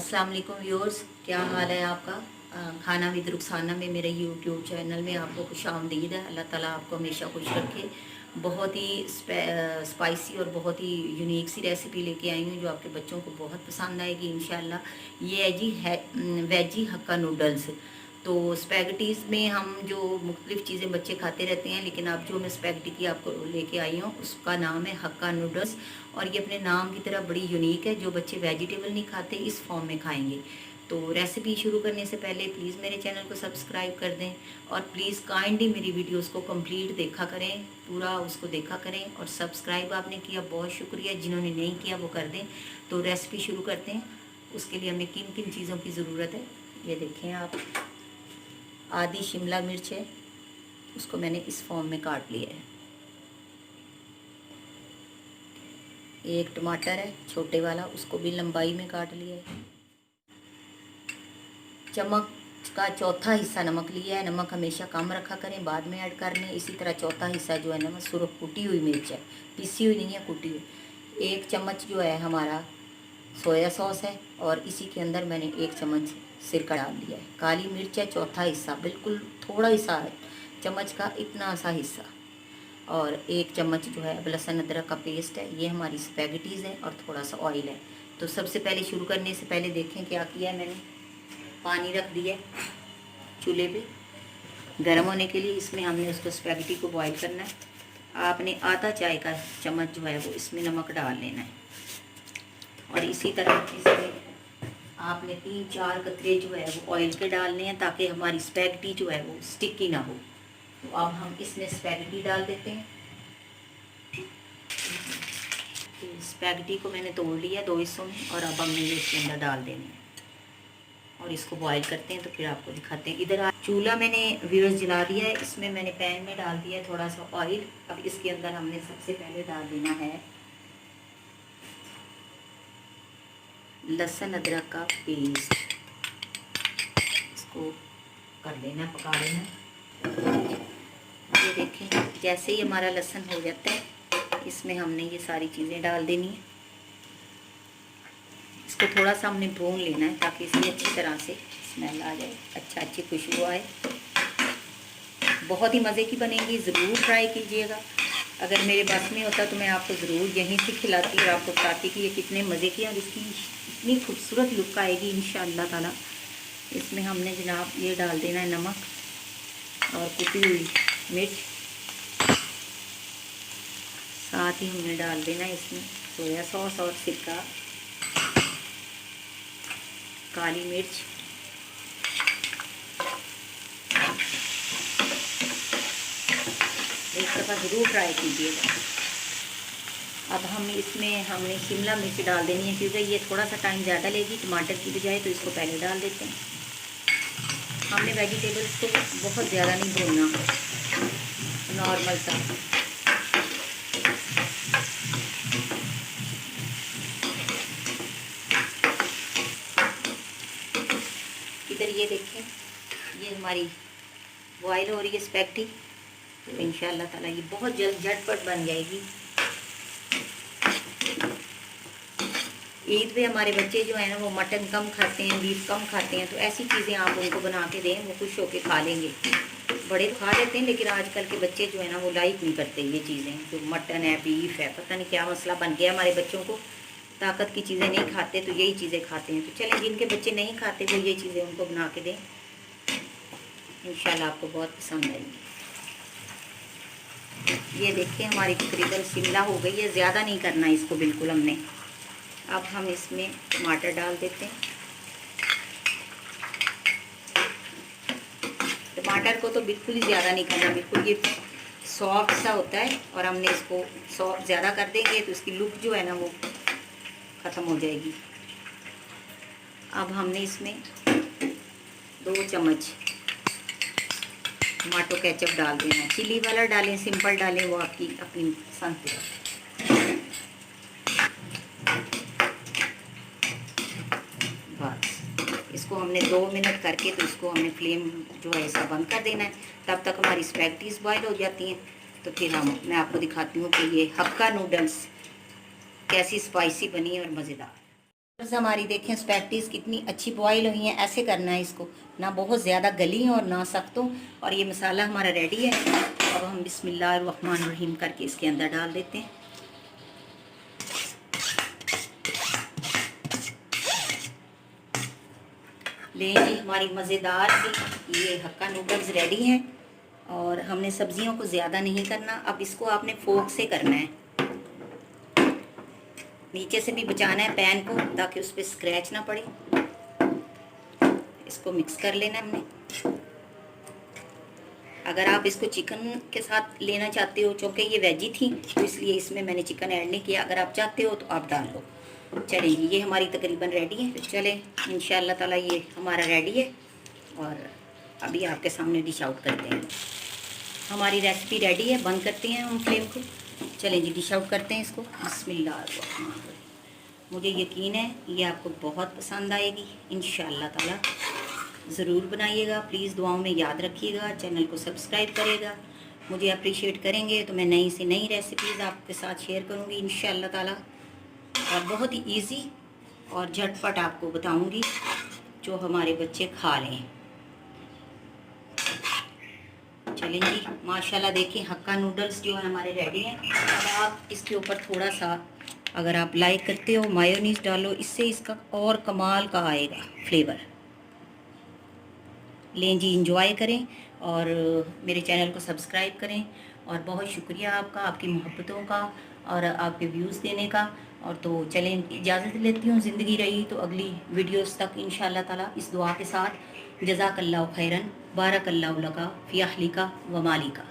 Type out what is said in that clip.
अस्सलाम वालेकुम व्यूअर्स, क्या हाल है आपका। खाना विद रुखसाना में मेरे यूट्यूब चैनल में आपको खुशामदीद है। अल्लाह ताला आपको हमेशा खुश रखे। बहुत ही स्पाइसी और बहुत ही यूनिक सी रेसिपी लेके आई हूँ जो आपके बच्चों को बहुत पसंद आएगी इंशाल्लाह। ये है जी वेजी हक्का नूडल्स। तो स्पैगेटीज़ में हम जो मुख्तलिफ़ चीज़ें बच्चे खाते रहते हैं, लेकिन अब जो मैं स्पैगेटी की आपको लेके आई हूँ उसका नाम है हक्का नूडल्स। और ये अपने नाम की तरह बड़ी यूनिक है। जो बच्चे वेजिटेबल नहीं खाते इस फॉर्म में खाएंगे। तो रेसिपी शुरू करने से पहले प्लीज़ मेरे चैनल को सब्सक्राइब कर दें और प्लीज़ काइंडली मेरी वीडियोस को कंप्लीट देखा करें, पूरा उसको देखा करें। और सब्सक्राइब आपने किया बहुत शुक्रिया, जिन्होंने नहीं किया वो कर दें। तो रेसिपी शुरू करते हैं। उसके लिए हमें किन किन चीज़ों की ज़रूरत है ये देखें आप। आधी शिमला मिर्च है, उसको मैंने इस फॉर्म में काट लिया है। एक टमाटर है छोटे वाला, उसको भी लंबाई में काट लिया है। चम्मच का चौथा हिस्सा नमक लिया है। नमक हमेशा कम रखा करें, बाद में ऐड करने। इसी तरह चौथा हिस्सा जो है ना सुरख कुटी हुई मिर्च है, पिसी हुई नहीं है, कुटी हुई। एक चम्मच जो है हमारा सोया सॉस है और इसी के अंदर मैंने एक चम्मच सिरका डाल दिया है। काली मिर्च है चौथा हिस्सा, बिल्कुल थोड़ा हिस्सा है चम्मच का, इतना सा हिस्सा। और एक चम्मच जो है लहसुन अदरक का पेस्ट है। ये हमारी स्पैगेटीज़ है और थोड़ा सा ऑयल है। तो सबसे पहले शुरू करने से पहले देखें क्या किया है मैंने। पानी रख दिया है चूल्हे पे गर्म होने के लिए। इसमें हमने उसको स्पैगेटी को बॉईल करना है। आपने आधा चाय का चम्मच जो है वो इसमें नमक डाल लेना है। और इसी तरह इसमें आपने 3-4 कतरे जो है वो ऑयल के डालने हैं ताकि हमारी स्पैगेटी जो है वो स्टिकी ना हो। तो अब हम इसमें स्पैगेटी डाल देते हैं। तो स्पैगेटी को मैंने तोड़ लिया 2 हिस्सों में और अब हमने ये इसके अंदर डाल देने हैं और इसको बॉईल करते हैं। तो फिर आपको दिखाते हैं। इधर चूल्हा मैंने व्यूअर्स जला दिया है। इसमें मैंने पैन में डाल दिया है थोड़ा सा ऑयल। अब इसके अंदर हमने सबसे पहले डाल देना है लहसुन अदरक का पेस्ट। इसको कर लेना, पका लेना। ये देखें जैसे ही हमारा लहसुन हो जाता है इसमें हमने ये सारी चीज़ें डाल देनी है। इसको थोड़ा सा हमने भून लेना है ताकि इसकी अच्छी तरह से स्मेल आ जाए, अच्छी खुशबू आए। बहुत ही मज़े की बनेगी, ज़रूर ट्राई कीजिएगा। अगर मेरे बस में होता तो मैं आपको ज़रूर यहीं से खिलाती और आपको बताती कि ये कितने मज़े की और इसकी इतनी खूबसूरत लुक आएगी इंशाअल्लाह ताला। इसमें हमने जनाब ये डाल देना है नमक और कुटी हुई मिर्च। साथ ही हमने डाल देना है इसमें सोया सॉस और सिरका, काली मिर्च, एक दफ़ा ज़रूर ट्राई कीजिएगा। अब हमने शिमला मिर्च डाल देनी है क्योंकि ये थोड़ा सा टाइम ज़्यादा लेगी टमाटर की बजाय, तो इसको पहले डाल देते हैं। हमने वेजिटेबल्स को बहुत ज़्यादा नहीं भूनना, नॉर्मल सा। इधर ये देखें, ये हमारी बॉयल हो रही है स्पैगेटी। तो इंशाअल्लाह ताला ये बहुत जल्द झटपट बन जाएगी। ईद पे हमारे बच्चे जो है ना वो मटन कम खाते हैं, बीफ कम खाते हैं। तो ऐसी चीज़ें आप उनको बना के दें, वो खुश होके खा लेंगे। बड़े खा लेते हैं लेकिन आजकल के बच्चे जो है ना वो लाइक नहीं करते ये चीज़ें। जो मटन है, बीफ है, पता नहीं क्या मसला बन गया हमारे बच्चों को। ताकत की चीज़ें नहीं खाते तो यही चीज़ें खाते हैं। तो चलें, जिनके बच्चे नहीं खाते वो ये चीज़ें उनको बना के दें, इंशाल्लाह आपको बहुत पसंद आएगी। ये देखिए हमारी तकरीबन शिमला हो गई है, ज़्यादा नहीं करना इसको बिल्कुल हमने। अब हम इसमें टमाटर डाल देते हैं। टमाटर को तो बिल्कुल ही ज़्यादा नहीं करना, बिल्कुल ये सॉफ्ट सा होता है और हमने इसको सॉफ्ट ज़्यादा कर देंगे तो इसकी लुक जो है ना वो ख़त्म हो जाएगी। अब हमने इसमें 2 चम्मच टमाटो केचप डाल देना। चिली वाला डालें, सिंपल डालें, वो आपकी अपनी पसंद है। बस इसको हमने 2 मिनट करके तो इसको हमने फ्लेम जो है इसका बंद कर देना है। तब तक हमारी स्पैगेटीज़ बॉयल हो जाती हैं। तो फिर मैं आपको दिखाती हूँ कि ये हक्का नूडल्स कैसी स्पाइसी बनी और मज़ेदार। हमारी देखें स्पैगेटीज़ कितनी अच्छी बॉईल हुई हैं। ऐसे करना है इसको, ना बहुत ज़्यादा गली हो और ना सख्त हो। और ये मसाला हमारा रेडी है। अब हम बिस्मिल्लाहिर्रहमानिर्रहीम करके इसके अंदर डाल देते हैं। ले जी, हमारी मज़ेदार सी ये हक्का नूडल्स रेडी हैं। और हमने सब्जियों को ज़्यादा नहीं करना। अब इसको आपने फोक से करना है, नीचे से भी बचाना है पैन को ताकि उस पर स्क्रैच ना पड़े। इसको मिक्स कर लेना हमने। अगर आप इसको चिकन के साथ लेना चाहते हो, चूँकि ये वेजी थी तो इसलिए इसमें मैंने चिकन ऐड नहीं किया, अगर आप चाहते हो तो आप डाल लो। चलें जी, ये हमारी तकरीबन रेडी है। चलें इंशाअल्लाह ताला ये हमारा रेडी है और अभी आपके सामने डिश आउट करते हैं। हमारी रेसिपी रेडी है, बंद करते हैं हम फ्लेम को। चलें जी, डिश आउट करते हैं इसको। बिस्मिल्लाह। मुझे यकीन है ये आपको बहुत पसंद आएगी इंशाअल्लाह ताला। ज़रूर बनाइएगा, प्लीज़ दुआओं में याद रखिएगा। चैनल को सब्सक्राइब करेगा, मुझे अप्रिशिएट करेंगे तो मैं नई से नई रेसिपीज़ आपके साथ शेयर करूँगी इंशाअल्लाह ताला। और बहुत ही इजी और झटपट आपको बताऊँगी जो हमारे बच्चे खा लें। चलें जी, माशाल्लाह देखिए हक्का नूडल्स जो है हमारे रेडी हैं। अब आप इसके ऊपर थोड़ा सा, अगर आप लाइक करते हो, मायोनीज़ डालो, इससे इसका और कमाल का आएगा फ्लेवर। लें जी, इंजॉय करें और मेरे चैनल को सब्सक्राइब करें। और बहुत शुक्रिया आपका, आपकी मोहब्बतों का और आपके व्यूज़ देने का। और तो चलें, इजाज़त लेती हूँ। ज़िंदगी रही तो अगली वीडियोस तक इंशाअल्लाह ताला इस दुआ के साथ। जज़ाकल्लाहु खैरन, बारकल्लाहु लका फ़ी अहलिका व मालिका।